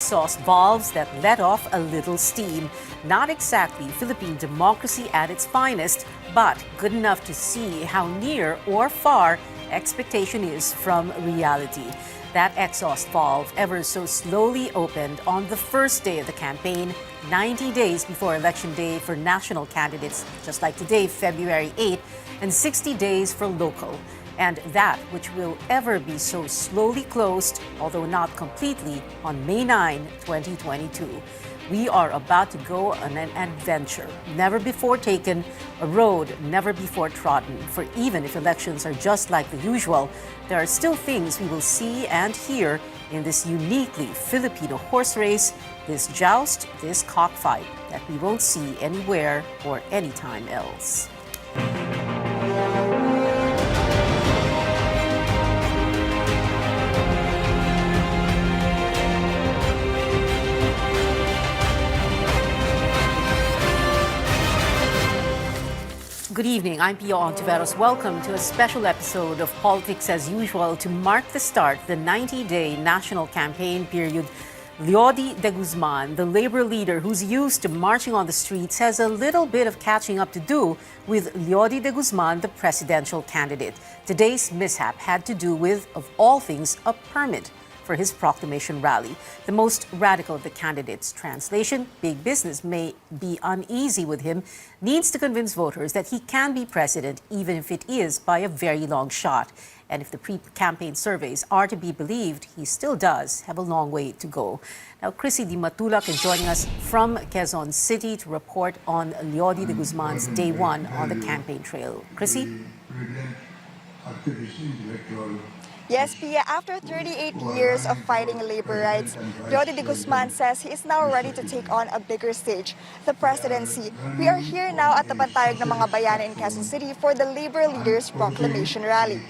Exhaust valves that let off a little steam. Not exactly Philippine democracy at its finest, but good enough to see how near or far expectation is from reality. That exhaust valve ever so slowly opened on the first day of the campaign, 90 days before Election Day for national candidates, just like today, February 8, and 60 days for local. And that which will ever be so slowly closed, although not completely, on May 9, 2022. We are about to go on an adventure, never before taken, a road never before trodden. For even if elections are just like the usual, there are still things we will see and hear in this uniquely Filipino horse race, this joust, this cockfight that we won't see anywhere or anytime else. Good evening, I'm Pio Ontiveros. Welcome to a special episode of Politics as Usual to mark the start of the 90-day national campaign period. Leody de Guzman, the labor leader who's used to marching on the streets, has a little bit of catching up to do with Leody de Guzman, the presidential candidate. Today's mishap had to do with, of all things, a permit for his proclamation rally. The most radical of the candidates. Translation, big business may be uneasy with him, needs to convince voters that he can be president even if it is by a very long shot. And if the pre-campaign surveys are to be believed, he still does have a long way to go. Now, Chrissy Di Matulak is joining us from Quezon City to report on Leody de Guzman's day one on the campaign trail. Chrissy? Yes, Pia, after 38 years of fighting labor rights, Leody de Guzman says he is now ready to take on a bigger stage, the presidency. We are here now at the Bantayog ng mga Bayan in Quezon City for the Labor Leaders Proclamation Rally.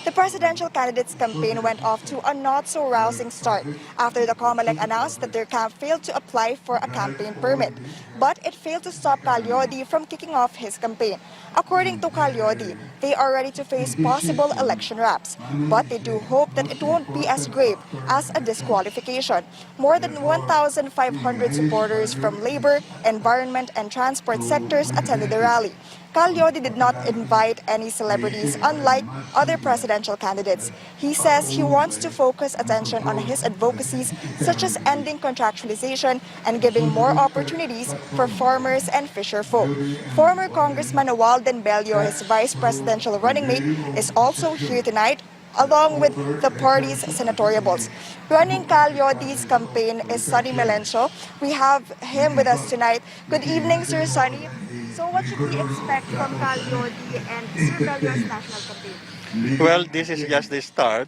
The presidential candidate's campaign went off to a not-so-rousing start after the COMELEC announced that their camp failed to apply for a campaign permit. But it failed to stop Leody from kicking off his campaign. According to Leody, they are ready to face possible election wraps. But they do hope that it won't be as grave as a disqualification. More than 1,500 supporters from labor, environment, and transport sectors attended the rally. Leody did not invite any celebrities, unlike other presidential candidates. He says he wants to focus attention on his advocacies, such as ending contractualization and giving more opportunities for farmers and fisher folk. Former Congressman Walden Bello, his vice presidential running mate, is also here tonight, along with the party's senatoriables. Running Leody's campaign is Sonny Melencio. We have him with us tonight. Good evening, Sir Sonny. So what should we expect from Leody and Sir Bello's national campaign? Well, this is just the start.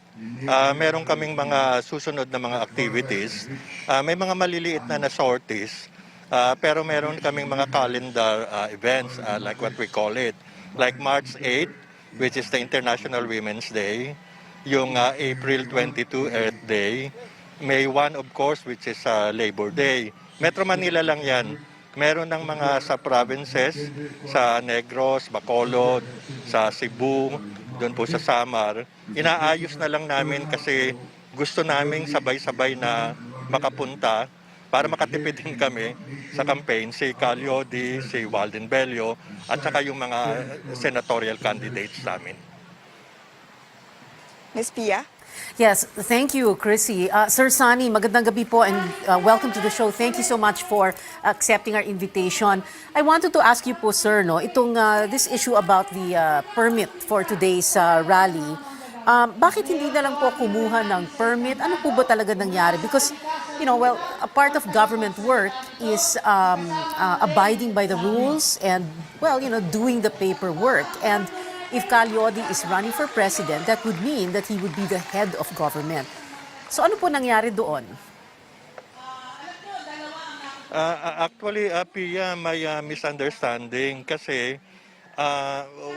Meron kaming mga susunod na mga activities. May mga maliliit na sorties, pero meron kaming mga calendar events, like what we call it. Like March 8, which is the International Women's Day. Yung April 22, Earth Day. May 1, of course, which is Labor Day. Metro Manila lang yan. Meron ng mga sa provinces, sa Negros, Bacolod, sa Cebu, doon po sa Samar. Inaayos na lang namin kasi gusto naming sabay-sabay na makapunta para makatipid din kami sa campaign, si Leody, si Walden Bello, at saka yung mga senatorial candidates namin. Ms. Pia? Yes, thank you, Chrissy. Sir Sonny, magandang gabi po and welcome to the show. Thank you so much for accepting our invitation. I wanted to ask you po, sir, no, itong this issue about the permit for today's rally. Bakit hindi na lang po kumuha ng permit? Ano po ba talaga nangyari? Because, you know, well, a part of government work is abiding by the rules and, well, you know, doing the paperwork. And if Leody is running for president, that would mean that he would be the head of government. So ano po nangyari doon? Actually, Pia, may misunderstanding kasi,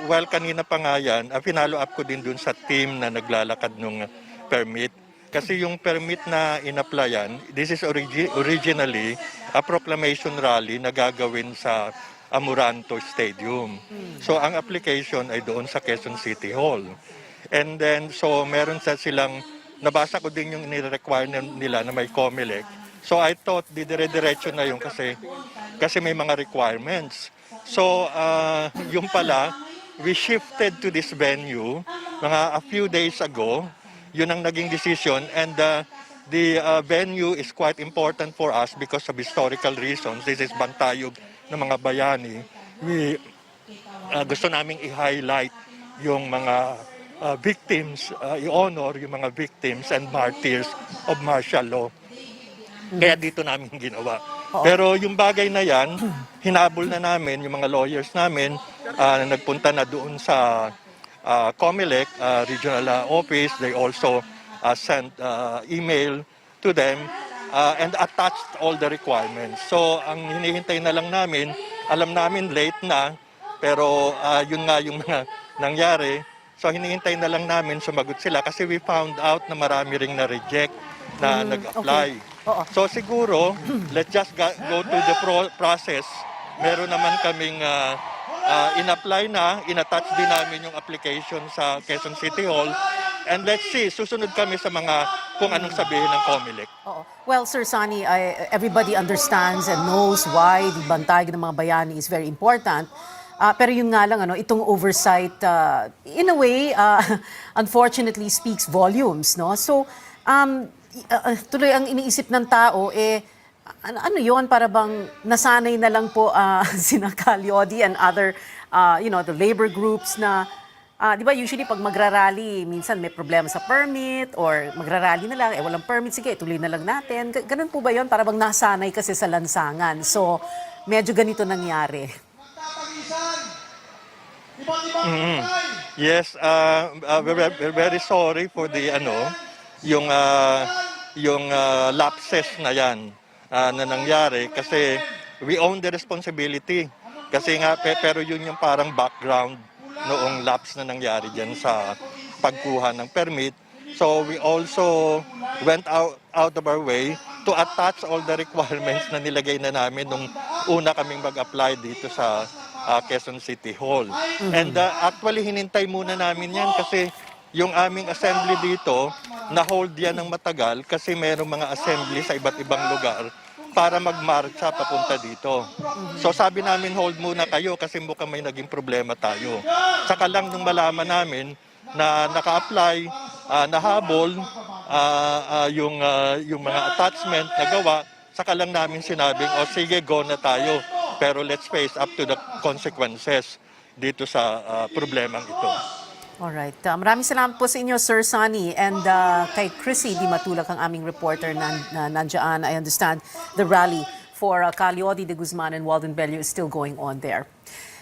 well, kanina pa nga yan, pinalo up ko din dun sa team na naglalakad ng permit. Kasi yung permit na in-applyan, this is originally a proclamation rally na gagawin sa Amoranto Stadium. So ang application ay doon sa Quezon City Hall. And then, so meron silang, nabasa ko din yung nire-require nila na may COMELEC. So I thought dire-diretso na yun kasi may mga requirements. So yung pala, we shifted to this venue a few days ago. Yun ang naging decision, and the venue is quite important for us because of historical reasons. This is Bantayog ng mga bayani. We gusto naming i-highlight yung mga victims, i-honor yung mga victims and martyrs of martial law. Kaya dito namin ginawa. Pero yung bagay na yan, hinabol na namin, yung mga lawyers namin, nagpunta na doon sa COMELEC regional office. They also sent email to them and attached all the requirements. So ang hinihintay na lang namin, alam namin late na, pero yun nga yung mga nangyari. So hinihintay na lang namin sumagot sila kasi we found out na marami ring na-reject na nag-apply. Okay. So siguro, let's just go to the process. Meron naman kaming in-apply na, in-attach din namin yung application sa Quezon City Hall. And let's see, susunod kami sa kung anong sabihin ng COMELEC. Well, Sir Sunny, everybody understands and knows why the bantay ng mga bayani is very important. Pero yun nga lang, itong oversight, in a way, unfortunately speaks volumes. No? So, tuloy ang iniisip ng tao, ano yun, para bang nasanay na lang po sina Calyodi and other, the labor groups na, di ba usually pag magrarally, minsan may problema sa permit or magrarally na lang, walang permit, sige, tuloy na lang natin. Ganun po ba yun? Para bang nasanay kasi sa lansangan. So, medyo ganito nangyari. Yes, we're very sorry for the yung lapses na yan na nangyari kasi we own the responsibility. Kasi nga pero yun yung parang background noong lapse na nangyari diyan sa pagkuha ng permit. So we also went out of our way to attach all the requirements na nilagay na namin nung una kaming mag-apply dito sa Quezon City Hall. And actually hinintay muna namin yan kasi yung aming assembly dito, na-hold yan ng matagal kasi mayroong mga assembly sa iba't ibang lugar para magmarcha papunta dito. So sabi namin, hold muna kayo kasi mukhang may naging problema tayo. Saka lang nung malaman namin na naka-apply, nahabol yung mga attachment na gawa, saka lang namin sinabing, sige, go na tayo. Pero let's face up to the consequences dito sa problemang ito. Alright. Maraming salamat po sa inyo, Sir Sunny. And kay Chrissy Di Matulak, ang aming reporter na nandiyan. I understand the rally for Calyodi de Guzman and Walden Bello is still going on there.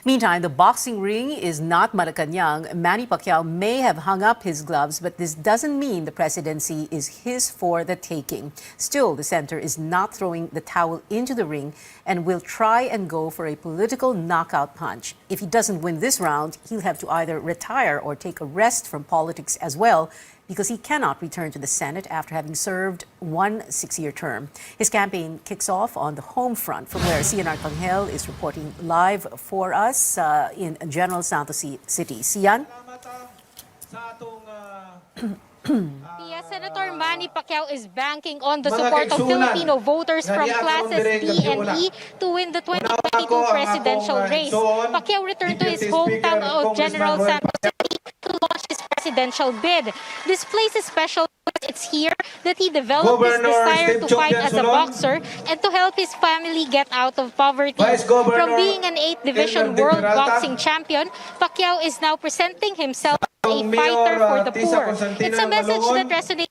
Meantime, the boxing ring is not Malacanang. Manny Pacquiao may have hung up his gloves, but this doesn't mean the presidency is his for the taking. Still, the center is not throwing the towel into the ring and will try and go for a political knockout punch. If he doesn't win this round, he'll have to either retire or take a rest from politics as well, because he cannot return to the Senate after having served 1 6-year term. His campaign kicks off on the home front, from where Cian Arcangel is reporting live for us in General Santos City. Cian? Yes, Senator Manny Pacquiao is banking on the support of Filipino voters from classes B and E to win the 2022 presidential race. Pacquiao returned to his hometown of General Santos City to launch his presidential bid. This place is special because it's here that he developed his desire to fight as a boxer and to help his family get out of poverty. From being an 8th Division World Boxing Champion, Pacquiao is now presenting himself as a fighter for the poor. It's a message that resonates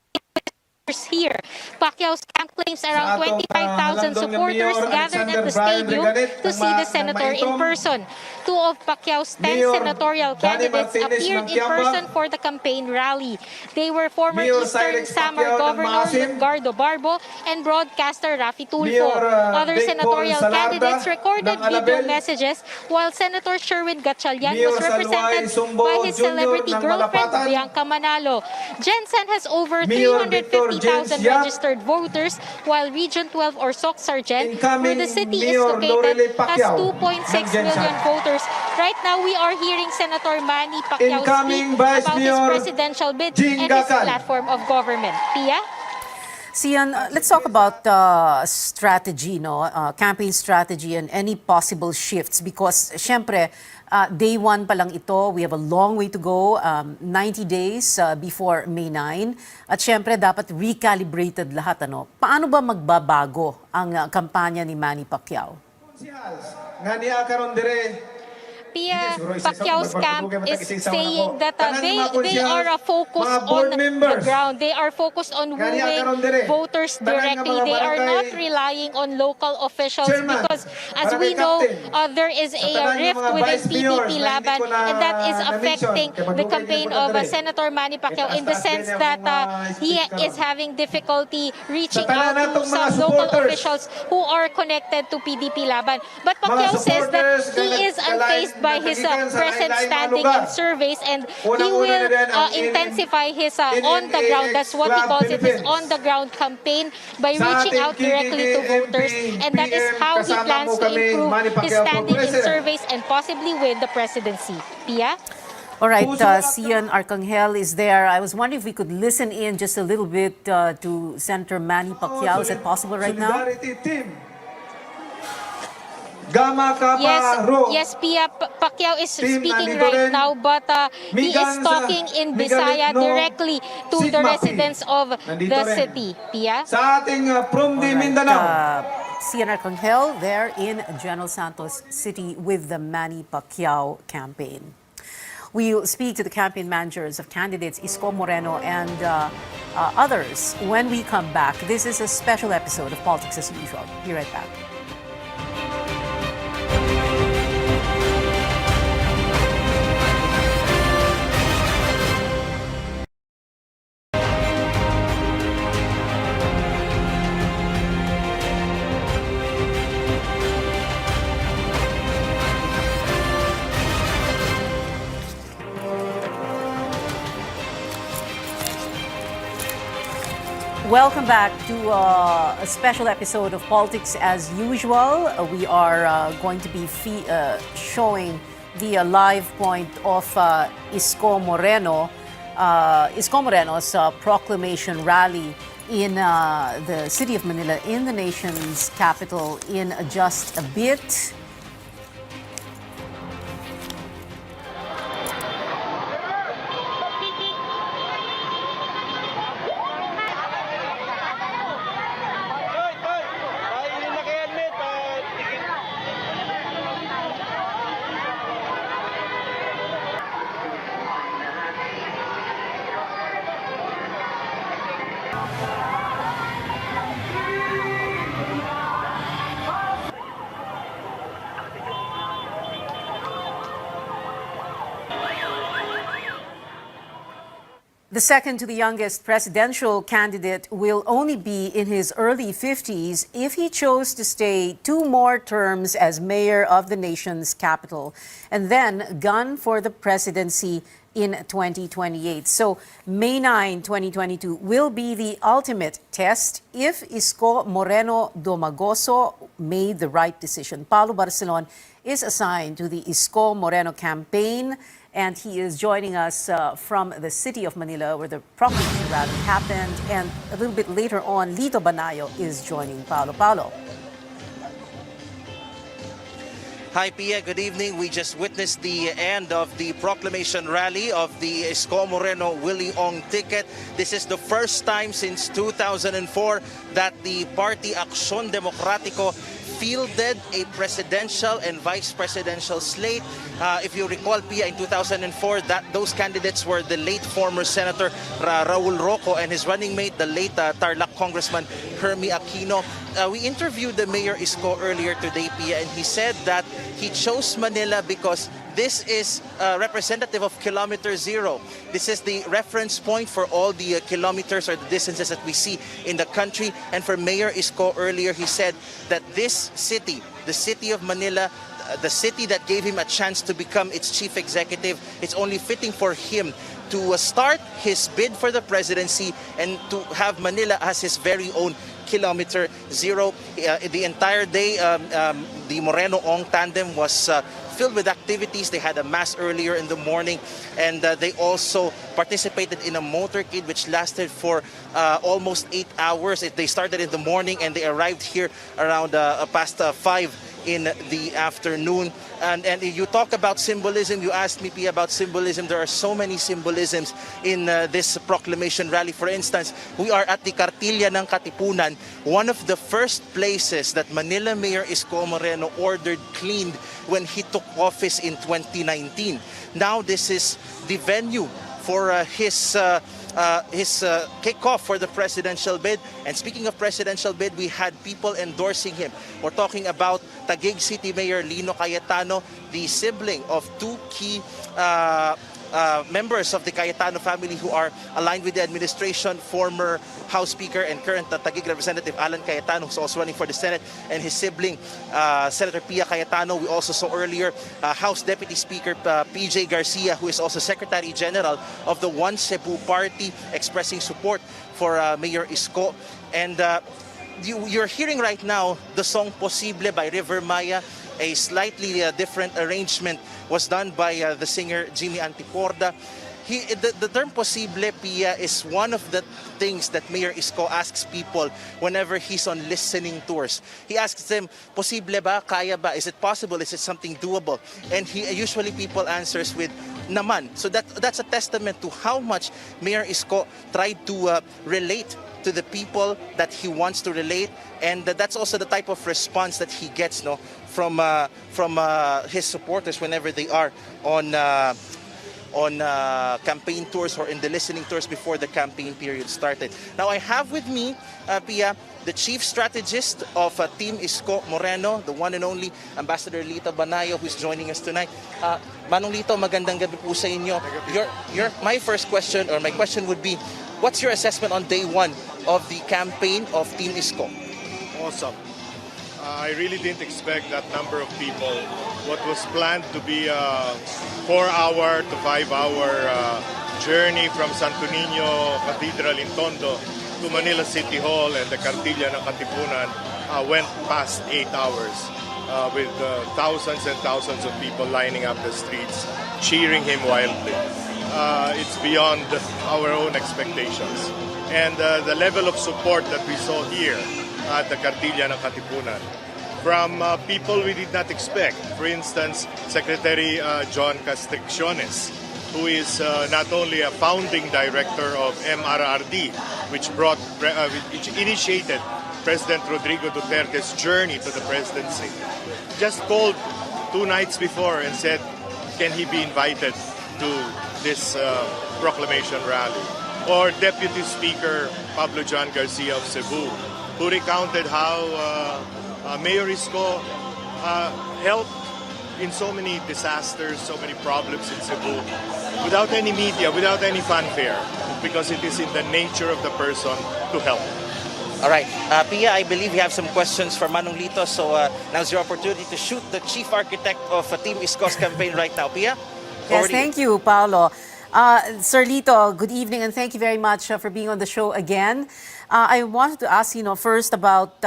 here. Pacquiao's camp claims around 25,000 supporters gathered at the stadium to see the senator in person. 2 of Pacquiao's 10 senatorial candidates appeared in person for the campaign rally. They were former Eastern Samar Governor Edgardo Barbo and broadcaster Rafi Tulfo. Other senatorial candidates recorded video messages, while Senator Sherwin Gatchalian was represented by his celebrity girlfriend Bianca Manalo. Jensen has over 350,000 registered voters, while Region 12 or SOC Sargent, where the city is located, has 2.6 million voters. Right now, we are hearing Senator Manny Pacquiao speak about his presidential bid and his platform of government. Pia? Sian, let's talk about strategy, no? Campaign strategy and any possible shifts because syempre, day one pa lang ito, we have a long way to go, 90 days before May 9. At syempre, dapat recalibrated lahat. Ano? Paano ba magbabago ang kampanya ni Manny Pacquiao? Nga niya karon dire Pia Pacquiao's camp is saying that they are focused on the ground. They are focused on wooing voters directly. They are not relying on local officials because, as we know, there is a rift within PDP Laban, and that is affecting the campaign of Senator Manny Pacquiao in the sense that he is having difficulty reaching out to some local officials who are connected to PDP Laban. But Pacquiao says that he is unfazed by his present standing in surveys, and he will intensify his on-the-ground, that's what he calls it, his on-the-ground campaign by reaching out directly to voters, and that is how he plans to improve his standing in surveys and possibly win the presidency. Pia? All right, Sian Arcangel is there. I was wondering if we could listen in just a little bit to Senator Manny Pacquiao. Is it possible right now? Yes, Pia, Pacquiao is speaking right now, but he is talking in Bisaya directly to the residents of the city. Pia? Sa ating from the Mindanao. Sian Arcangel there in General Santos City with the Manny Pacquiao campaign. We'll speak to the campaign managers of candidates Isko Moreno and others when we come back. This is a special episode of Politics as Usual. Be right back. Welcome back to a special episode of Politics as Usual. We are going to be showing the live point of Isko Moreno's proclamation rally in the city of Manila, in the nation's capital, in just a bit. The second to the youngest presidential candidate will only be in his early 50s if he chose to stay 2 more terms as mayor of the nation's capital and then gun for the presidency in 2028. So May 9, 2022 will be the ultimate test if Isko Moreno Domagoso made the right decision. Paulo Barcelon is assigned to the Isko Moreno campaign, and he is joining us from the city of Manila where the proclamation rally happened. And a little bit later on, Lito Banayo is joining Paulo. Paulo. Hi, Pia. Good evening. We just witnessed the end of the proclamation rally of the Isko Moreno Willie Ong ticket. This is the first time since 2004 that the party Aksyon Demokratiko fielded a presidential and vice presidential slate. If you recall, Pia, in 2004, those candidates were the late former Senator Raul Roco and his running mate, the late Tarlac Congressman Hermie Aquino. We interviewed the Mayor Isko earlier today, Pia, and he said that he chose Manila because this is representative of Kilometer Zero. This is the reference point for all the kilometers or the distances that we see in the country. And for Mayor Isko earlier, he said that this city, the city of Manila, the city that gave him a chance to become its chief executive, it's only fitting for him to start his bid for the presidency and to have Manila as his very own kilometer zero. The entire day, the Moreno-Ong tandem was filled with activities. They had a mass earlier in the morning, and they also participated in a motorcade which lasted for almost 8 hours. They started in the morning and they arrived here around past 5 in the afternoon. And you talk about symbolism. You asked me, Pia, about symbolism. There are so many symbolisms in this proclamation rally. For instance, we are at the Kartilya ng Katipunan, one of the first places that Manila Mayor Isko Moreno ordered cleaned when he took office in 2019. Now this is the venue for his kickoff for the presidential bid. And speaking of presidential bid, we had people endorsing him. We're talking about Taguig City Mayor Lino Cayetano, the sibling of two key members of the Cayetano family who are aligned with the administration, former House Speaker and current Taguig Representative Alan Cayetano, who's also running for the Senate, and his sibling, Senator Pia Cayetano. We also saw earlier House Deputy Speaker PJ Garcia, who is also Secretary General of the One Cebu Party, expressing support for Mayor Isko. And you're hearing right now the song Posible by River Maya. A slightly different arrangement was done by the singer Jimmy Antiporda. The term posible, Pia, is one of the things that Mayor Isko asks people whenever he's on listening tours. He asks them, posible ba? Kaya ba? Is it possible? Is it something doable? And usually people answers with naman. So that's a testament to how much Mayor Isko tried to relate to the people that he wants to relate, and that's also the type of response that he gets, no, from his supporters whenever they are on campaign tours or in the listening tours before the campaign period started. Now I have with me, Pia, the chief strategist of Team Isko Moreno, the one and only Ambassador Lito Banayo, who's joining us tonight. Manong Lito, magandang gabi po sa inyo. My first question, or my question would be, what's your assessment on day one of the campaign of Team Isko? Awesome. I really didn't expect that number of people. What was planned to be a 4-hour to 5-hour journey from Santo Niño Cathedral in Tondo to Manila City Hall and the Kartilya ng Katipunan went past 8 hours with thousands and thousands of people lining up the streets, cheering him wildly. It's beyond our own expectations. And the level of support that we saw here at the Kartilya ng Katipunan from people we did not expect. For instance, Secretary John Castricciones, who is not only a founding director of MRRD, which initiated President Rodrigo Duterte's journey to the presidency, just called 2 nights before and said, can he be invited to this proclamation rally? Or Deputy Speaker Pablo John Garcia of Cebu, who recounted how Mayor Isko helped in so many disasters, so many problems in Cebu, without any media, without any fanfare, because it is in the nature of the person to help. All right. Pia, I believe you have some questions for Manong Lito, so now's your opportunity to shoot the chief architect of Team Isko's campaign right now. Pia? Yes, thank you, Paolo. Sir Lito, good evening and thank you very much for being on the show again. I wanted to ask, first about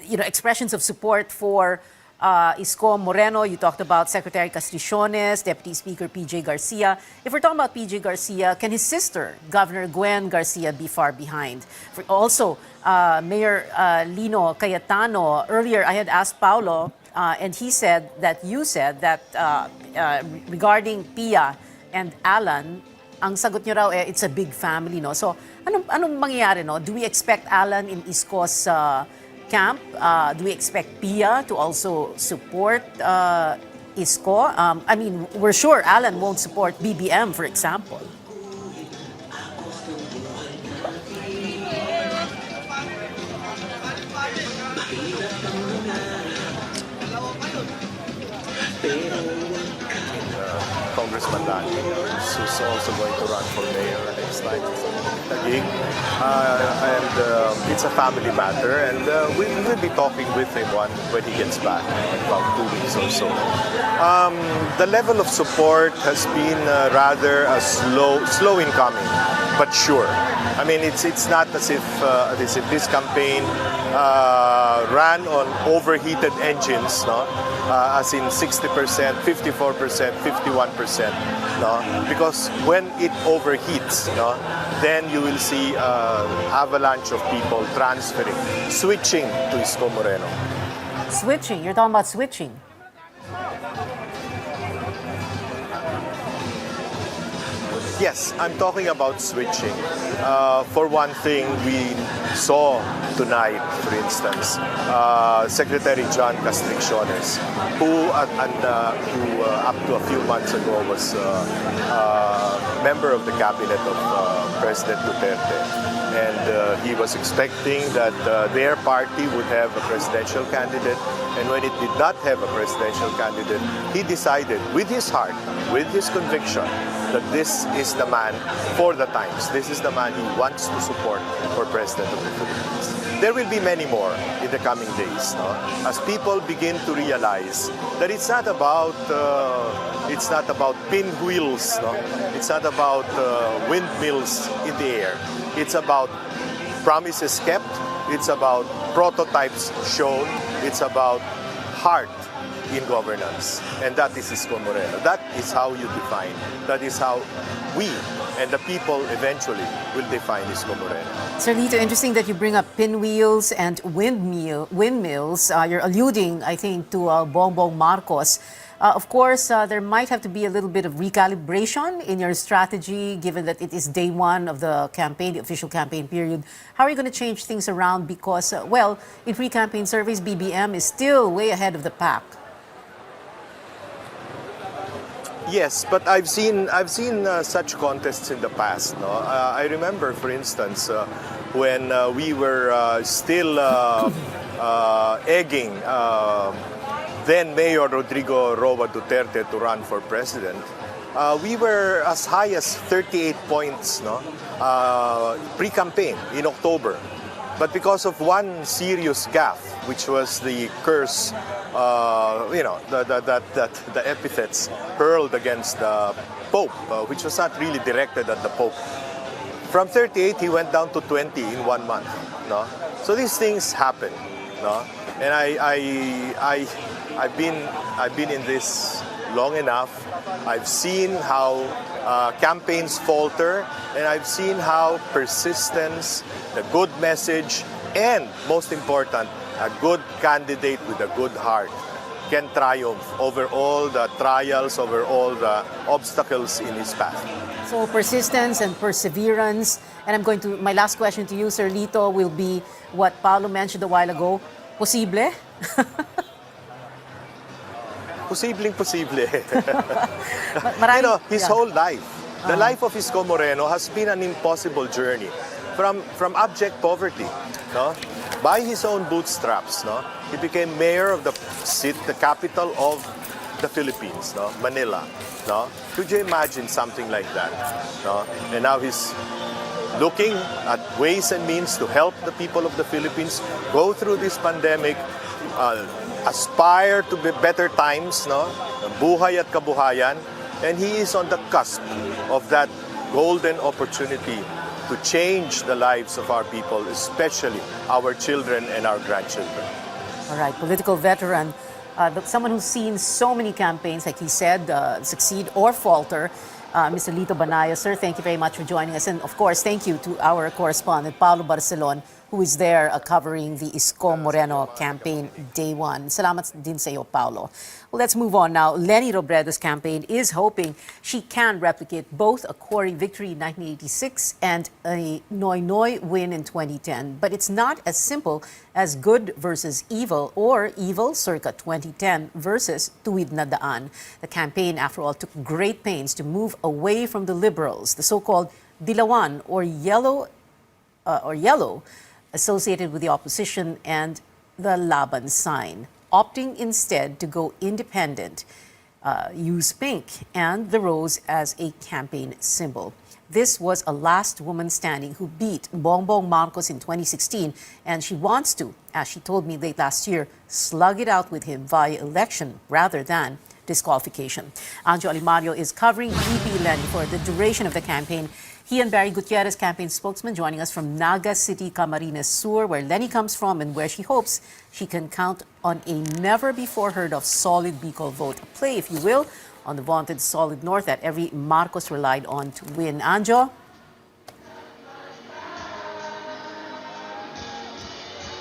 expressions of support for Isko Moreno. You talked about Secretary Castricciones, Deputy Speaker PJ Garcia. If we're talking about PJ Garcia, can his sister, Governor Gwen Garcia, be far behind? Also, Mayor Lino Cayetano, earlier I had asked Paolo, and he said that you said that regarding Pia and Alan, ang sagot niyo raw it's a big family, no? So anong mangyayari, no? Do we expect Alan in Isko's camp? Do we expect Pia to also support Isko? I mean, we're sure Alan won't support BBM, for example. Congressman Dani, who's also going to run for mayor next time. And it's a family matter, and we will be talking with him when he gets back in about 2 weeks or so. The level of support has been rather slow in coming, but sure. I mean, it's not as if this campaign ran on overheated engines, no? As in 60%, 54%, 51%, no? Because when it overheats, no, then you will see avalanche of people transferring, switching to Isko Moreno. Switching, you're talking about switching. Yes, I'm talking about switching. For one thing, we saw tonight, for instance, Secretary John Castricciones, who up to a few months ago was a member of the cabinet of President Duterte. And he was expecting that their party would have a presidential candidate. And when it did not have a presidential candidate, he decided with his heart, with his conviction, that this is the man for the times. This is the man he wants to support for President of the Philippines. There will be many more in the coming days, no? As people begin to realize that it's not about pinwheels, no? It's not about windmills in the air. It's about promises kept. It's about prototypes shown. It's about heart in governance, and that is Isko Moreno. That is how you define. That is how we and the people eventually will define Isko Moreno. Sir Lito, interesting that you bring up pinwheels and windmills. You're alluding, I think, to Bongbong Marcos. Of course, there might have to be a little bit of recalibration in your strategy, given that it is day one of the campaign, the official campaign period. How are you going to change things around? Because, well, in pre-campaign surveys, BBM is still way ahead of the pack. Yes, but I've seen such contests in the past. No, I remember, for instance, when we were still egging then Mayor Rodrigo Roa Duterte to run for president. We were as high as 38 points, no, pre-campaign in October. But because of one serious gaffe, which was the curse, the epithets hurled against the Pope, which was not really directed at the Pope. From 38, he went down to 20 in 1 month. No, so these things happen. No, and I've been in this long enough. I've seen how campaigns falter, and I've seen how persistence, the good message, and most important, a good candidate with a good heart can triumph over all the trials, over all the obstacles in his path. So persistence and perseverance. And my last question to you, Sir Lito, will be what Paolo mentioned a while ago. Posible? Posible. His whole life, the life of Isko Moreno has been an impossible journey from abject poverty. No? By his own bootstraps, no? He became mayor of the capital of the Philippines, no? Manila. No? Could you imagine something like that? No? And now he's looking at ways and means to help the people of the Philippines go through this pandemic, aspire to better times, no? Buhay at kabuhayan, and he is on the cusp of that golden opportunity to change the lives of our people, especially our children and our grandchildren. All right, political veteran, someone who's seen so many campaigns, like he said, succeed or falter. Mr. Lito Banaya, sir, thank you very much for joining us. And of course, thank you to our correspondent, Paolo Barcelon, who is there covering the Isko Moreno campaign day one. Salamat din sa iyo, Paolo. Well, let's move on now. Leni Robredo's campaign is hoping she can replicate both a Cory victory in 1986 and a Noynoy win in 2010. But it's not as simple as good versus evil or evil circa 2010 versus Tuwid na Daan. The campaign, after all, took great pains to move away from the liberals, the so-called Dilawan or yellow associated with the opposition, and the Laban sign, opting instead to go independent, use pink and the rose as a campaign symbol. This was a last woman standing who beat Bongbong Marcos in 2016, and she wants to, as she told me late last year, slug it out with him via election rather than disqualification. Anjo Alimario is covering VP Leni for the duration of the campaign. He and Barry Gutierrez, campaign spokesman, joining us from Naga City, Camarines Sur, where Lenny comes from and where she hopes she can count on a never-before-heard-of solid Bicol vote. A play, if you will, on the vaunted solid North that every Marcos relied on to win. Anjo?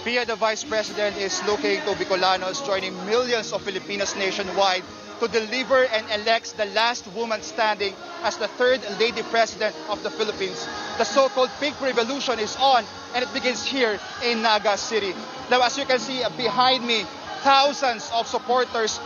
Pia, the Vice President, is looking to Bicolanos joining millions of Filipinos nationwide to deliver and elect the last woman standing as the third Lady President of the Philippines. The so-called Pink Revolution is on, and it begins here in Naga City. Now, as you can see behind me, thousands of supporters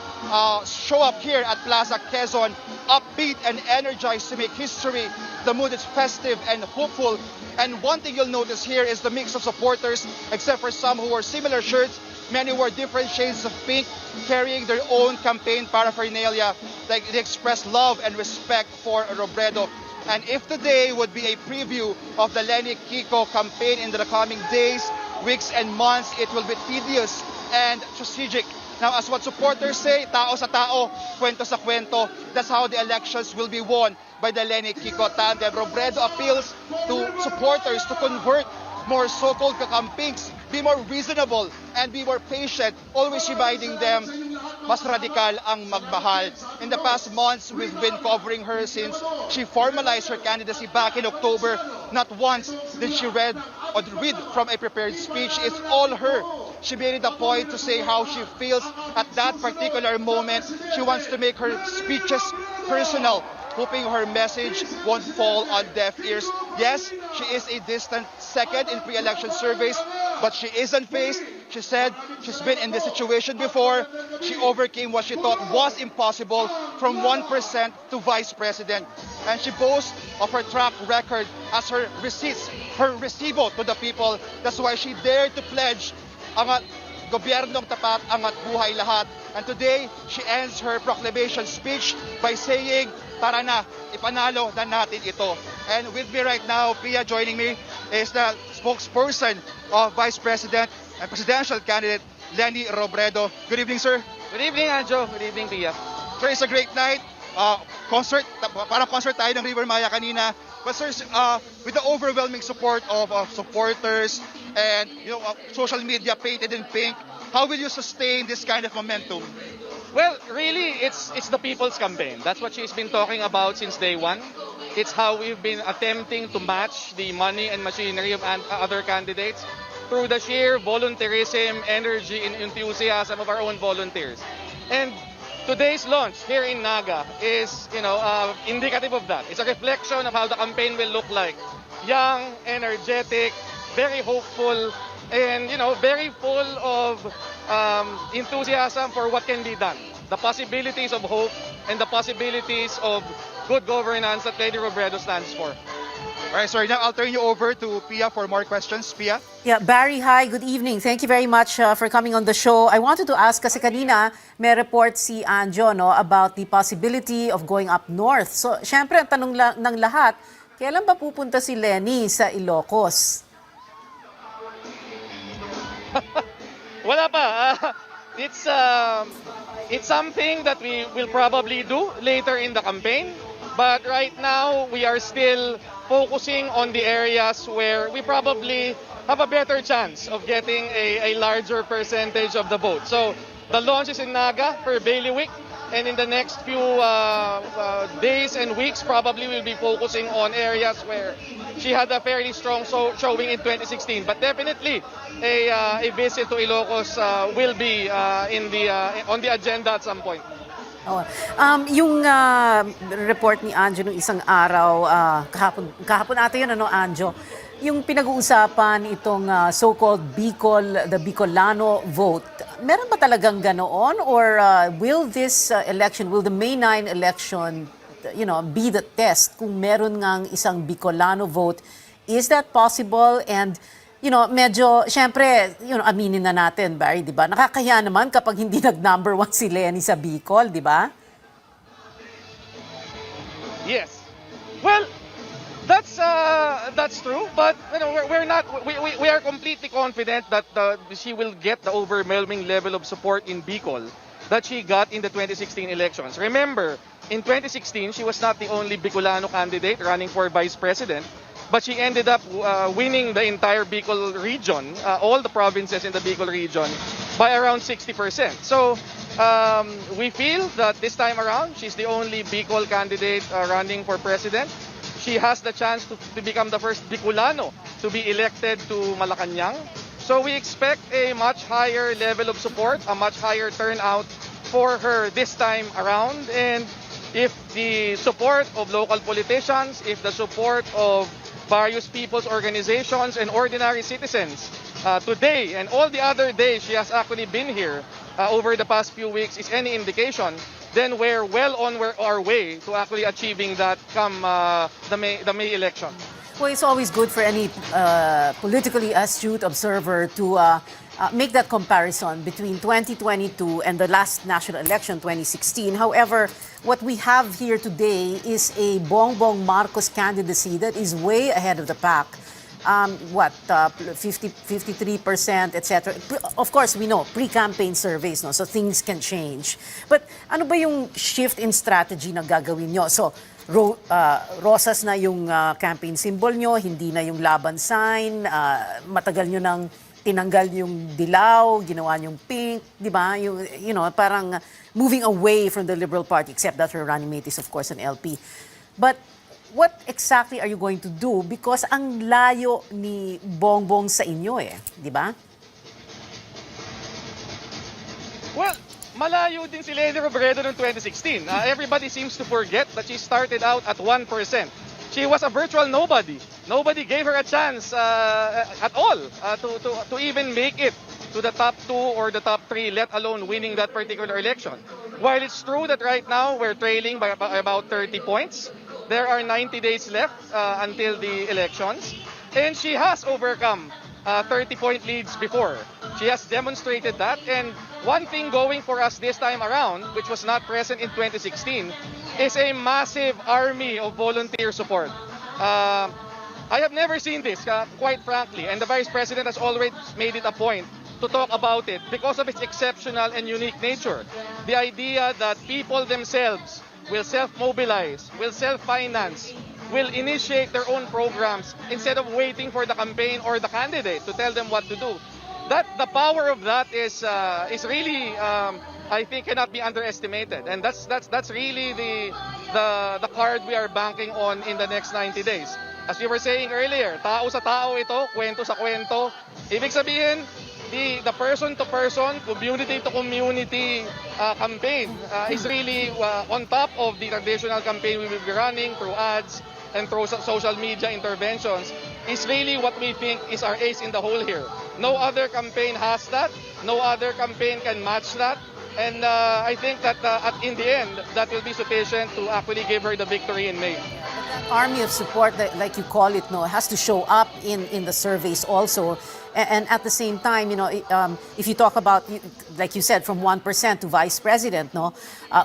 show up here at Plaza Quezon, upbeat and energized to make history. The mood is festive and hopeful. And one thing you'll notice here is the mix of supporters, except for some who wore similar shirts. Many wore different shades of pink, carrying their own campaign paraphernalia. Like they express love and respect for Robredo. And if today would be a preview of the Lenny Kiko campaign in the coming days, weeks, and months, it will be tedious and strategic. Now, as what supporters say, tao sa tao, kwento sa kwento, that's how the elections will be won by the Lenny Kiko tandem. Robredo appeals to supporters to convert more so-called kakampings, be more reasonable, and be more patient, always reminding them mas radikal ang magmahal. In the past months, we've been covering her since she formalized her candidacy back in October. Not once did she read from a prepared speech. It's all her. She made it a point to say how she feels at that particular moment. She wants to make her speeches personal, hoping her message won't fall on deaf ears. Yes, she is a distant second in pre-election surveys, but she isn't faced. She said she's been in this situation before. She overcame what she thought was impossible, from 1% to vice president. And she boasts of her track record as her receipts, her resibo to the people. That's why she dared to pledge angat gobyernong tapat, angat buhay lahat. And today, she ends her proclamation speech by saying, tara na, ipanalo na natin ito. And with me right now, Pia, joining me, is the spokesperson of Vice President and Presidential Candidate Lenny Robredo. Good evening, sir. Good evening, Anjo. Good evening, Pia. Sir, it's a great night. Concert, parang concert tayo ng River Maya kanina. But sir, with the overwhelming support of supporters and social media painted in pink, how will you sustain this kind of momentum? Well, really, it's the people's campaign. That's what she's been talking about since day one. It's how we've been attempting to match the money and machinery of other candidates through the sheer volunteerism, energy, and enthusiasm of our own volunteers. And today's launch here in Naga is, indicative of that. It's a reflection of how the campaign will look like. Young, energetic, very hopeful, and, very full of enthusiasm for what can be done. The possibilities of hope and the possibilities of good governance that Lady Robredo stands for. All right, sorry. Now I'll turn you over to Pia for more questions. Pia? Yeah, Barry, hi, good evening. Thank you very much for coming on the show. I wanted to ask, kasi kanina may report si Anjo about the possibility of going up north. So, syempre, ang tanong ng lahat, kailan ba pupunta si Lenny sa Ilocos? Wala pa. It's something that we will probably do later in the campaign. But right now, we are still focusing on the areas where we probably have a better chance of getting a larger percentage of the vote. So the launch is in Naga per bailiwick, and in the next few days and weeks, probably we'll be focusing on areas where she had a fairly strong showing in 2016. But definitely, a visit to Ilocos will be on the agenda at some point. Oh. Yung report ni Anjo nung isang araw, kahapon ata yun, Anjo, yung pinag-uusapan itong so-called the Bicolano vote, meron ba talagang ganoon? Or will this election, will the May 9 election, be the test kung meron ngang isang Bicolano vote? Is that possible? And medyo, syempre, aminin na natin, Barry, di ba? Nakakaya naman kapag hindi nag-number 1 si Lenny sa Bicol, di ba? Yes. Well, that's true, but we are completely confident that she will get the overwhelming level of support in Bicol that she got in the 2016 elections. Remember, in 2016, she was not the only Bicolano candidate running for vice president, but she ended up winning the entire Bicol region, all the provinces in the Bicol region, by around 60%. So we feel that this time around, she's the only Bicol candidate running for president. She has the chance to become the first Bicolano to be elected to Malacanang. So we expect a much higher level of support, a much higher turnout for her this time around. And if the support of local politicians, if the support of various people's organizations and ordinary citizens today and all the other days she has actually been here over the past few weeks is any indication, then we're well on our way to actually achieving that come the May election. Well, it's always good for any politically astute observer to make that comparison between 2022 and the last national election, 2016. However, what we have here today is a Bongbong Marcos candidacy that is way ahead of the pack. 53%, etc. Of course, we know, pre-campaign surveys, no? So things can change. But ano ba yung shift in strategy na gagawin nyo? So, rosas na yung campaign symbol nyo, hindi na yung laban sign, matagal nyo nang tinanggal yung dilaw, ginawa yung pink, di ba? You know, parang moving away from the Liberal Party, except that her running mate is, of course, an LP. But what exactly are you going to do? Because ang layo ni Bongbong sa inyo di ba? Well, malayo din si Leni Robredo noong 2016. Everybody seems to forget that she started out at 1%. She was a virtual nobody. Nobody gave her a chance at all to even make it to the top 2 or the top 3, let alone winning that particular election. While it's true that right now we're trailing by about 30 points, there are 90 days left until the elections, and she has overcome 30-point leads before. She has demonstrated that, and one thing going for us this time around, which was not present in 2016, is a massive army of volunteer support. I have never seen this, quite frankly, and the Vice President has always made it a point to talk about it because of its exceptional and unique nature. The idea that people themselves will self-mobilize, will self-finance, will initiate their own programs instead of waiting for the campaign or the candidate to tell them what to do. That the power of that is really, I think, cannot be underestimated, and that's really the card we are banking on in the next 90 days. As you were saying earlier, tao sa tao ito, kwento sa kwento. Ibig sabihin, the person-to-person, community-to-community campaign is really on top of the traditional campaign we will be running through ads and through social media interventions, is really what we think is our ace in the hole here. No other campaign has that. No other campaign can match that. And I think that in the end, that will be sufficient to actually give her the victory in May. Army of support, that, like you call it, has to show up in the surveys also. And at the same time, if you talk about, like you said, from 1% to vice president,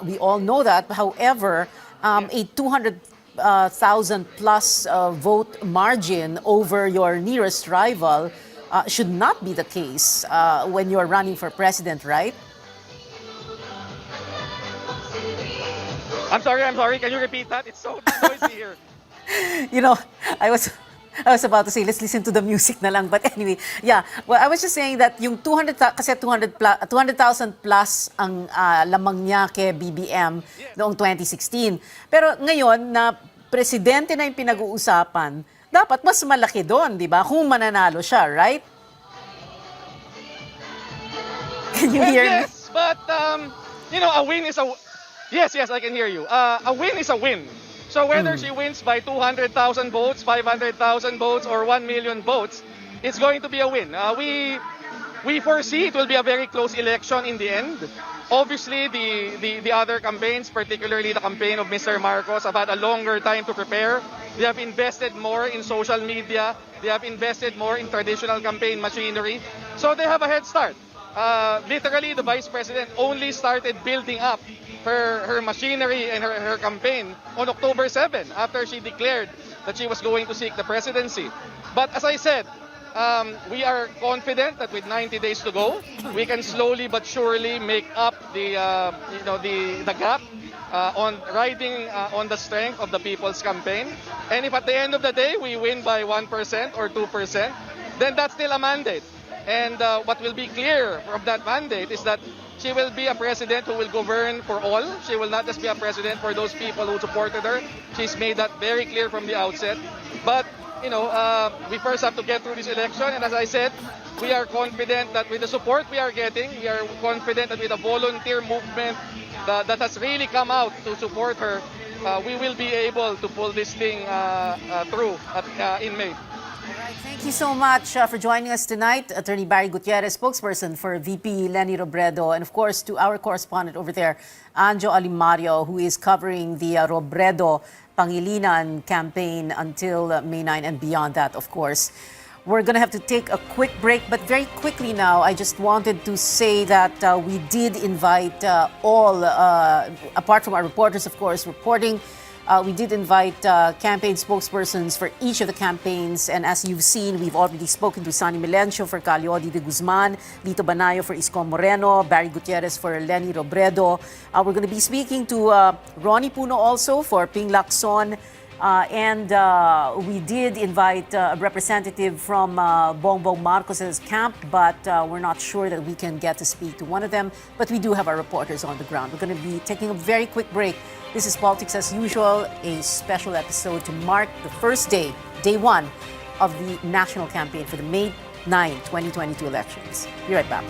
we all know that. However, a 200,000 plus vote margin over your nearest rival should not be the case when you're running for president, right? I'm sorry. Can you repeat that? It's so noisy here. I was about to say, let's listen to the music na lang. But anyway, yeah. Well, I was just saying that yung 200,000 plus ang lamang niya kay BBM noong 2016. Pero ngayon, na presidente na yung pinag-uusapan, dapat mas malaki doon, di ba? Kung mananalo siya, right? Can you hear me? Yes, but, a win is a... Yes, I can hear you. A win is a win. So whether she wins by 200,000 votes, 500,000 votes, or 1 million votes, it's going to be a win. We foresee it will be a very close election in the end. Obviously, the other campaigns, particularly the campaign of Mr. Marcos, have had a longer time to prepare. They have invested more in social media. They have invested more in traditional campaign machinery. So they have a head start. Literally, the Vice President only started building up her machinery and her campaign on October 7 after she declared that she was going to seek the presidency. But as I said, we are confident that with 90 days to go, we can slowly but surely make up the gap on riding on the strength of the people's campaign. And if at the end of the day we win by 1% or 2%, then that's still a mandate. And what will be clear from that mandate is that she will be a president who will govern for all. She will not just be a president for those people who supported her. She's made that very clear from the outset. But, we first have to get through this election. And as I said, we are confident that with the support we are getting, we are confident that with the volunteer movement that has really come out to support her, we will be able to pull this thing through in May. All right, thank you so much for joining us tonight, Attorney Barry Gutierrez, spokesperson for VP Leni Robredo, and of course to our correspondent over there, Anjo Alimario, who is covering the Robredo Pangilinan campaign until May 9 and beyond that, of course. We're going to have to take a quick break, but very quickly now, I just wanted to say that we did invite all, apart from our reporters, of course, reporting, we did invite campaign spokespersons for each of the campaigns. And as you've seen, we've already spoken to Sonny Melencio for Calyodi de Guzman, Lito Banayo for Isko Moreno, Barry Gutierrez for Leni Robredo. We're going to be speaking to Ronnie Puno also for Ping Lacson. And we did invite a representative from Bongbong Marcos's camp, but we're not sure that we can get to speak to one of them. But we do have our reporters on the ground. We're going to be taking a very quick break. This is Politics as Usual, a special episode to mark the first day, day one, of the national campaign for the May 9, 2022 elections. Be right back.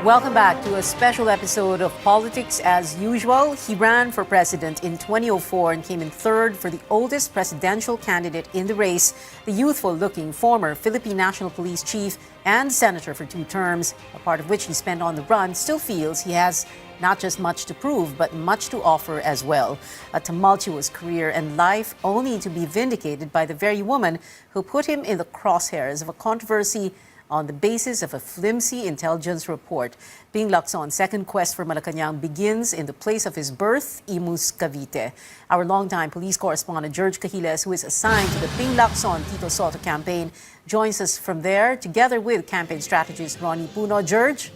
Welcome back to a special episode of Politics as Usual. He ran for president in 2004 and came in third for the oldest presidential candidate in the race, the youthful-looking former Philippine National Police Chief and senator for 2 terms, a part of which he spent on the run, still feels he has not just much to prove, but much to offer as well. A tumultuous career and life only to be vindicated by the very woman who put him in the crosshairs of a controversy on the basis of a flimsy intelligence report. Ping Lacson's second quest for Malacanang begins in the place of his birth, Imus, Cavite. Our longtime police correspondent, George Cahiles, who is assigned to the Ping Lacson Tito Soto campaign, joins us from there, together with campaign strategist Ronnie Puno. George?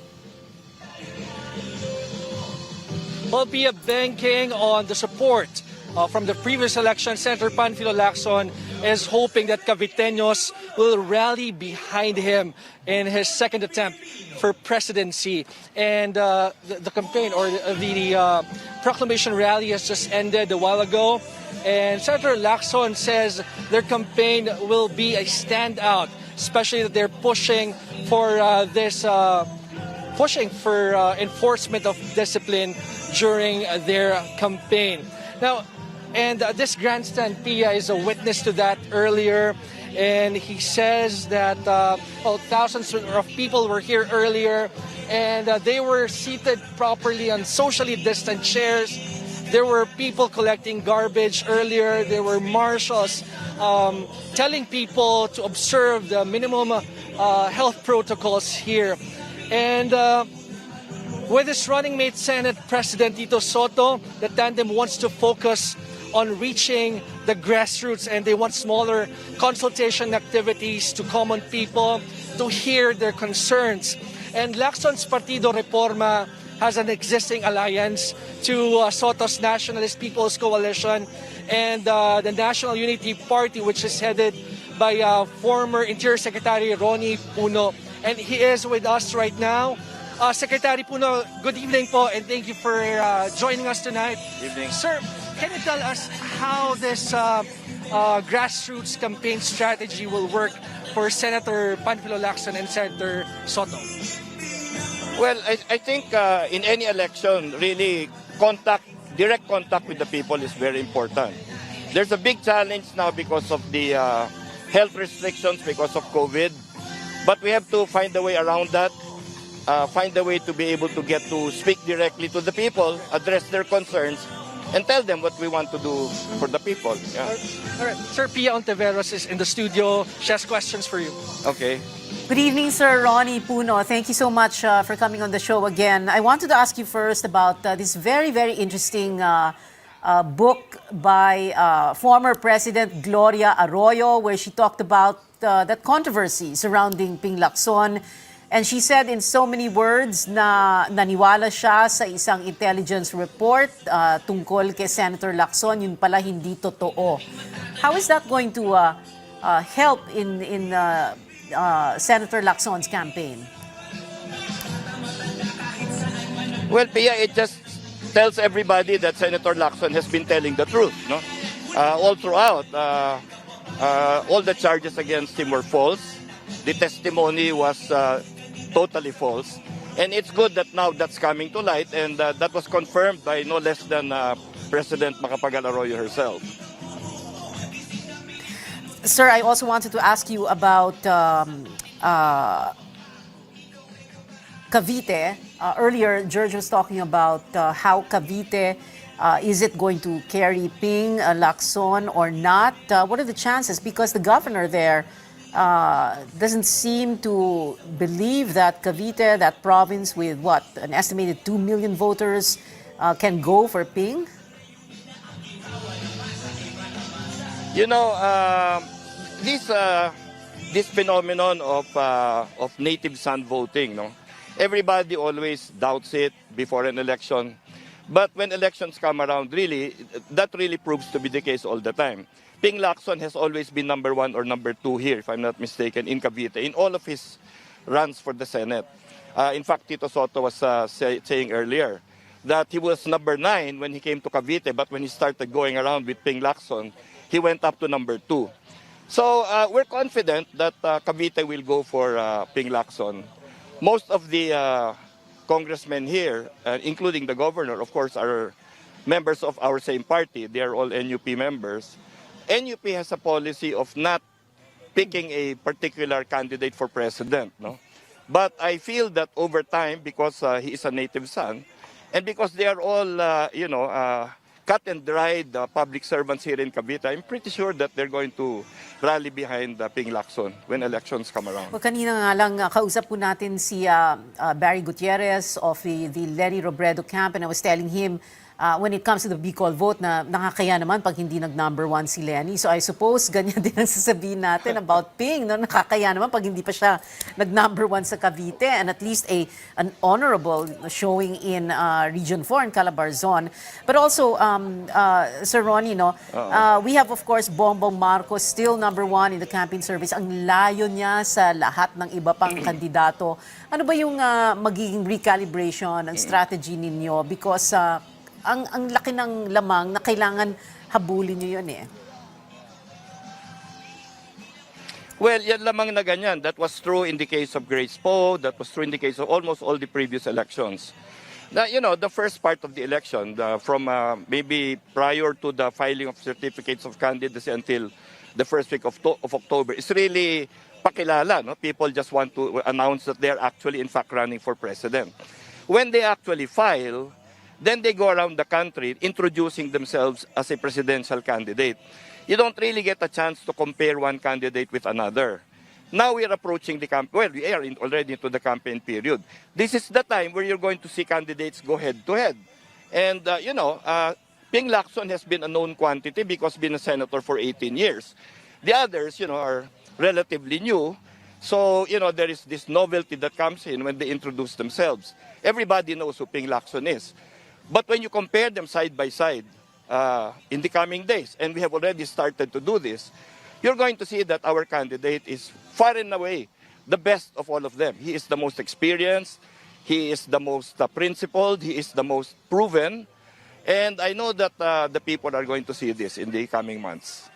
Will be banking on the support from the previous election. Senator Panfilo Lacson is hoping that Caviteños will rally behind him in his second attempt for presidency. And the campaign or the proclamation rally has just ended a while ago. And Senator Lacson says their campaign will be a standout, especially that they're pushing for enforcement of discipline during their campaign. Now, and this grandstand, Pia, is a witness to that earlier. And he says that thousands of people were here earlier, and they were seated properly on socially distant chairs. There were people collecting garbage earlier. There were marshals telling people to observe the minimum health protocols here. And with his running mate, Senate President Tito Soto, the tandem wants to focus on reaching the grassroots, and they want smaller consultation activities to common people to hear their concerns. And Lacson's Partido Reforma has an existing alliance to Soto's Nationalist People's Coalition and the National Unity Party, which is headed by former Interior Secretary Ronnie Puno. And he is with us right now. Secretary Puno, good evening po, and thank you for joining us tonight. Good evening. Sir, can you tell us how this grassroots campaign strategy will work for Senator Panfilo Lacson and Senator Soto? Well, I think in any election, really direct contact with the people is very important. There's a big challenge now because of the health restrictions because of COVID, but we have to find a way around that, find a way to be able to get to speak directly to the people, address their concerns, and tell them what we want to do for the people. Yeah. All right. Sir, Pia Ontiveros is in the studio. She has questions for you. Okay. Good evening, Sir Ronnie Puno. Thank you so much for coming on the show again. I wanted to ask you first about this very, very interesting book by former President Gloria Arroyo, where she talked about that controversy surrounding Ping Lacson. And she said in so many words na naniwala siya sa isang intelligence report tungkol kay Senator Lacson, yun pala hindi totoo. How is that going to help in Senator Lacson's campaign? Well, Pia, it just tells everybody that Senator Lacson has been telling the truth. No, all throughout, all the charges against him were false. The testimony was totally false, and it's good that now that's coming to light, and that was confirmed by no less than President Macapagal Arroyo herself. Sir, I also wanted to ask you about Cavite. Earlier, George was talking about how Cavite, is it going to carry Ping Lacson or not? What are the chances? Because the governor there doesn't seem to believe that Cavite, that province with what, an estimated 2 million voters, can go for Ping? You know, this phenomenon of native son voting, no, everybody always doubts it before an election, but when elections come around, really, that really proves to be the case all the time. Ping Lacson has always been number 1 or number 2 here, if I'm not mistaken, in Cavite, in all of his runs for the Senate. In fact, Tito Soto was saying earlier that he was number 9 when he came to Cavite, but when he started going around with Ping Lacson, he went up to number 2. So we're confident that Cavite will go for Ping Lacson. Most of the congressmen here, including the governor, of course, are members of our same party. They are all NUP members. NUP has a policy of not picking a particular candidate for president, no? But I feel that over time, because he is a native son, and because they are all, cut and dried public servants here in Cavite, I'm pretty sure that they're going to rally behind Ping Lacson when elections come around. Well, kanina nga lang kausap po natin si Barry Gutierrez of the Lenny Robredo camp, and I was telling him when it comes to the Bicol vote na nakakaya naman pag hindi nag-number 1 si Lenny. So I suppose ganyan din ang sasabihin natin about Ping. No? Nakakaya naman pag hindi pa siya nag-number 1 sa Cavite, and at least an honorable showing in Region 4 in Calabarzon. But also, Sir Ronnie, no, we have of course Bongbong Marcos still number 1 in the campaign service. Ang layo niya sa lahat ng iba pang kandidato. Ano ba yung magiging recalibration and strategy ninyo? Because ang laki ng lamang na kailangan habulin nyo yun eh. Well, yan lamang na ganyan. That was true in the case of Grace Poe. That was true in the case of almost all the previous elections. Now, the first part of the election, from maybe prior to the filing of certificates of candidacy until the first week of October, is really pakilala. No? People just want to announce that they're actually, in fact, running for president. When they actually file, then they go around the country introducing themselves as a presidential candidate. You don't really get a chance to compare one candidate with another. Now we are approaching the campaign. Well, we are already into the campaign period. This is the time where you're going to see candidates go head to head. And, Ping Lacson has been a known quantity because been a senator for 18 years. The others, are relatively new. So, there is this novelty that comes in when they introduce themselves. Everybody knows who Ping Lacson is. But when you compare them side by side in the coming days, and we have already started to do this, you're going to see that our candidate is far and away the best of all of them. He is the most experienced, he is the most principled, he is the most proven, and I know that the people are going to see this in the coming months.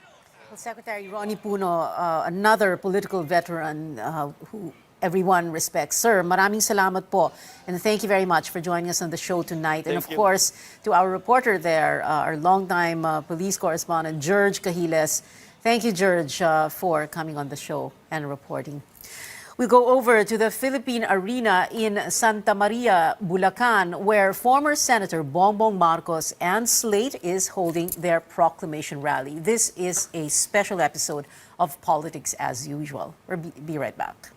Well, Secretary Ronnie Puno, another political veteran who everyone respects. Sir, maraming salamat po. And thank you very much for joining us on the show tonight. And of course, to our reporter there, our longtime police correspondent, George Cahiles. Thank you, George, for coming on the show and reporting. We go over to the Philippine Arena in Santa Maria, Bulacan, where former Senator Bongbong Marcos and Slate is holding their proclamation rally. This is a special episode of Politics as Usual. We'll be right back.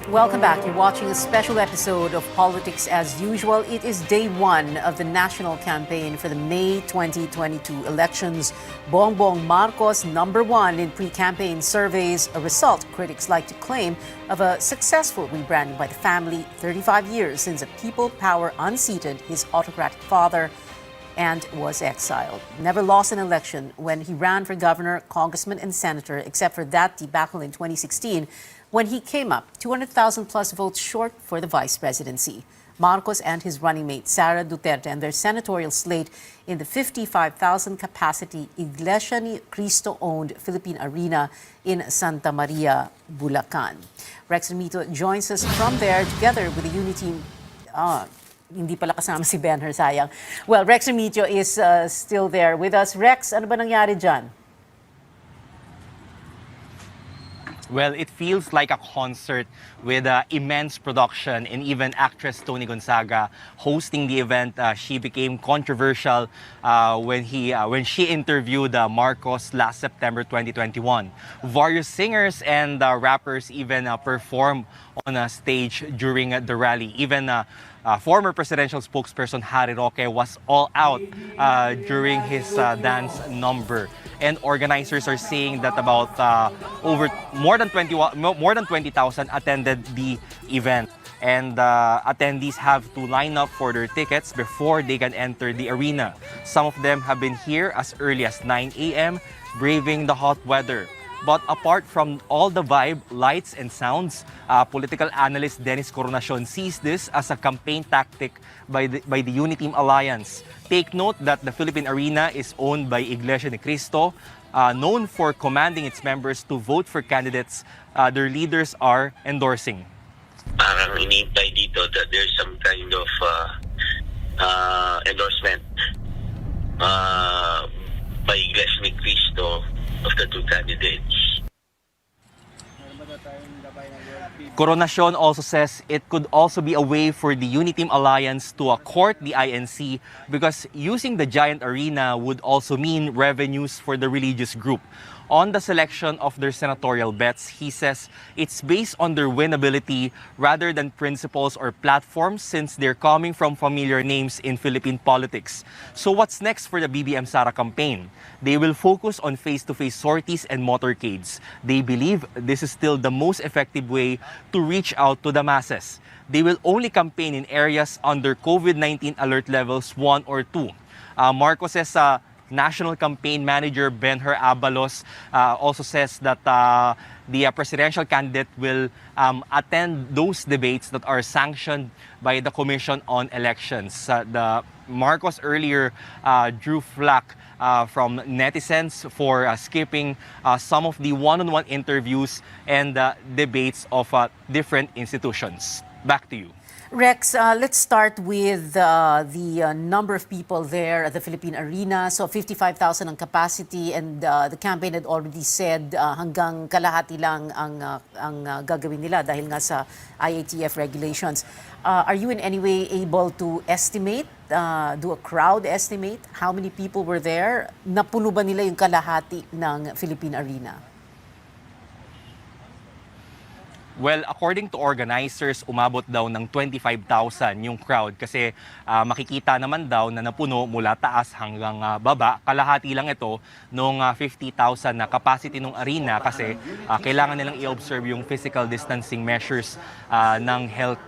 Welcome back. You're watching a special episode of Politics as Usual. It is day one of the national campaign for the May 2022 elections. Bongbong Marcos, #1 in pre-campaign surveys, a result critics like to claim of a successful rebranding by the family 35 years since a people power unseated his autocratic father and was exiled. Never lost an election when he ran for governor, congressman, and senator, except for that debacle in 2016 when he came up 200,000 plus votes short for the vice presidency. Marcos and his running mate Sara Duterte and their senatorial slate in the 55,000 capacity Iglesia ni Cristo-owned Philippine Arena in Santa Maria, Bulacan. Rex Remito joins us from there together with the Unity team. Hindi pala kasama si Benher, sayang. Well, Rex Remito is still there with us. Rex, ano ba nangyari dyan? Well, it feels like a concert with immense production, and even actress Toni Gonzaga hosting the event. She became controversial when she interviewed Marcos last September 2021. Various singers and rappers even performed on a stage during the rally. Even former presidential spokesperson Harry Roque was all out during his dance number. And organizers are saying that about more than 20,000 attended the event. And attendees have to line up for their tickets before they can enter the arena. Some of them have been here as early as 9 a.m., braving the hot weather. But apart from all the vibe, lights, and sounds, political analyst Dennis Coronacion sees this as a campaign tactic by the Unity Team Alliance. Take note that the Philippine Arena is owned by Iglesia ni Cristo, known for commanding its members to vote for candidates their leaders are endorsing. Parang iniintay dito that there's some kind of endorsement by Iglesia ni Cristo of the two candidates. Coronacion also says it could also be a way for the Unity Team Alliance to court the INC because using the giant arena would also mean revenues for the religious group. On the selection of their senatorial bets, he says it's based on their winnability rather than principles or platforms since they're coming from familiar names in Philippine politics. So what's next for the BBM Sara campaign? They will focus on face-to-face sorties and motorcades. They believe this is still the most effective way to reach out to the masses. They will only campaign in areas under COVID-19 alert levels 1 or 2. Marcos's National Campaign Manager Benher Abalos also says that the presidential candidate will attend those debates that are sanctioned by the Commission on Elections. The Marcos earlier drew flack from netizens for skipping some of the one-on-one interviews and debates of different institutions. Back to you. Rex, let's start with the number of people there at the Philippine Arena. So 55,000 ang capacity, and the campaign had already said hanggang kalahati lang ang gagawin nila dahil nga sa IATF regulations. Are you in any way able to estimate, do a crowd estimate? How many people were there? Napuno ba nila yung kalahati ng Philippine Arena? Well, according to organizers, umabot daw ng 25,000 yung crowd kasi makikita naman daw na napuno mula taas hanggang baba. Kalahati lang ito nung 50,000 na capacity ng arena kasi kailangan nilang i-observe yung physical distancing measures ng health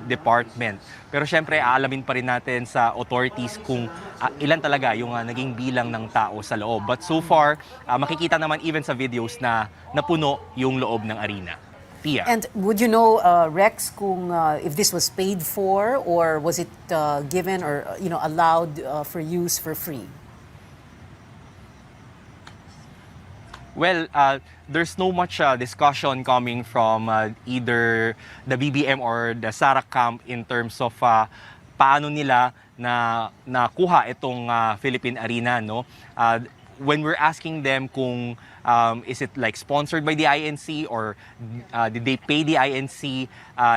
department. Pero syempre, aalamin pa rin natin sa authorities kung ilan talaga yung naging bilang ng tao sa loob. But so far, makikita naman even sa videos na napuno yung loob ng arena. And would you know, Rex, kung if this was paid for or was it given or allowed for use for free? Well, there's no much discussion coming from either the BBM or the Sara camp in terms of paano nila na nakuha itong Philippine Arena, no? When we're asking them kung is it like sponsored by the INC or did they pay the INC,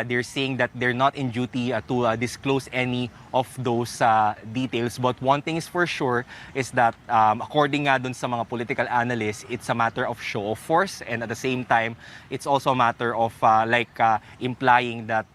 they're saying that they're not in duty to disclose any of those details. But one thing is for sure is that according nga dun sa mga political analysts, it's a matter of show of force, and at the same time, it's also a matter of implying that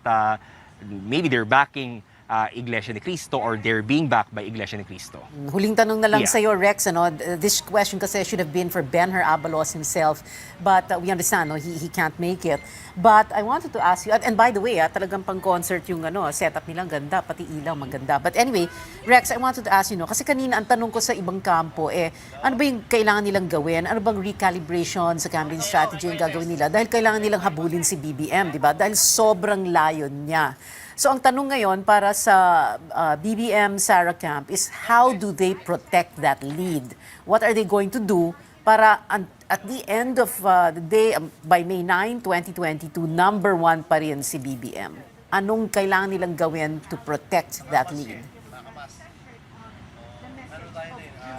maybe they're backing Iglesia ni Cristo or they're being backed by Iglesia ni Cristo. Huling tanong na lang Yeah. sa iyo, Rex. This question kasi should have been for Benher Abalos himself, but we understand he can't make it. But I wanted to ask you, and by the way, talagang pang-concert yung setup nilang ganda, pati ilaw maganda. But anyway, Rex, I wanted to ask you, kasi kanina ang tanong ko sa ibang kampo, ano ba yung kailangan nilang gawin? Ano bang recalibration sa campaign strategy yung gagawin nila? Dahil kailangan nilang habulin si BBM, di ba? Dahil sobrang layon niya. So ang tanong ngayon para sa BBM Sara camp is how do they protect that lead? What are they going to do para at the end of the day, by May 9, 2022, number 1 pa rin si BBM? Anong kailangan nilang gawin to protect that lead?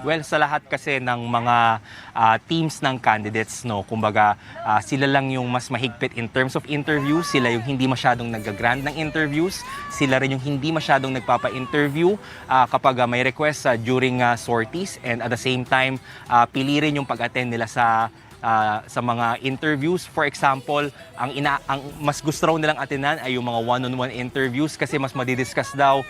Well, sa lahat kasi ng mga teams ng candidates, no, kumbaga sila lang yung mas mahigpit in terms of interviews, sila yung hindi masyadong nag-grant ng interviews, sila rin yung hindi masyadong nagpapa-interview kapag may request during sorties, and at the same time, pili rin yung pag-attend nila sa mga interviews. For example, ang mas gusto raw nilang atinan ay yung mga one-on-one interviews kasi mas madidiscuss daw,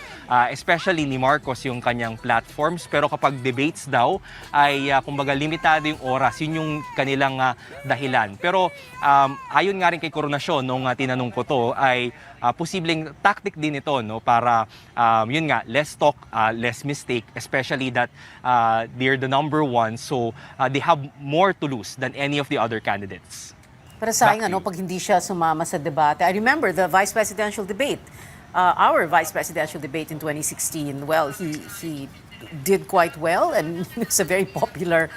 especially ni Marcos, yung kanyang platforms. Pero kapag debates daw, ay kumbaga limitado yung oras. Yun yung kanilang dahilan. Pero ayon nga rin kay Coronasyon, nung tinanong ko to, ay posibleng tactic din ito, no, para yun nga, less talk, less mistake, especially that they're the number 1, so they have more to lose than any of the other candidates. Pero sayang pag hindi siya sumama sa debate. I remember the vice presidential debate. Our vice presidential debate in 2016. Well, he did quite well and is a very popular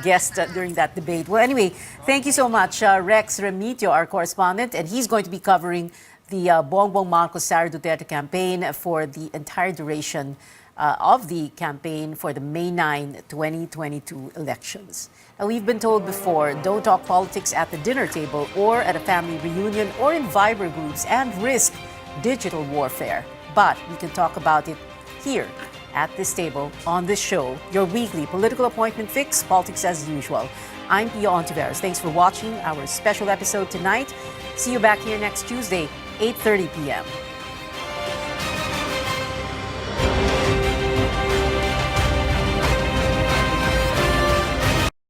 guest during that debate. Well, anyway, thank you so much, Rex Remito, our correspondent, and he's going to be covering the Bongbong Marcos Sara Duterte campaign for the entire duration of the campaign for the May 9, 2022 elections. Now, we've been told before, don't talk politics at the dinner table or at a family reunion or in Viber groups and risk digital warfare. But we can talk about it here at this table on this show, your weekly political appointment fix, politics as usual. I'm Pia Ontiveros. Thanks for watching our special episode tonight. See you back here next Tuesday, 8:30 p.m.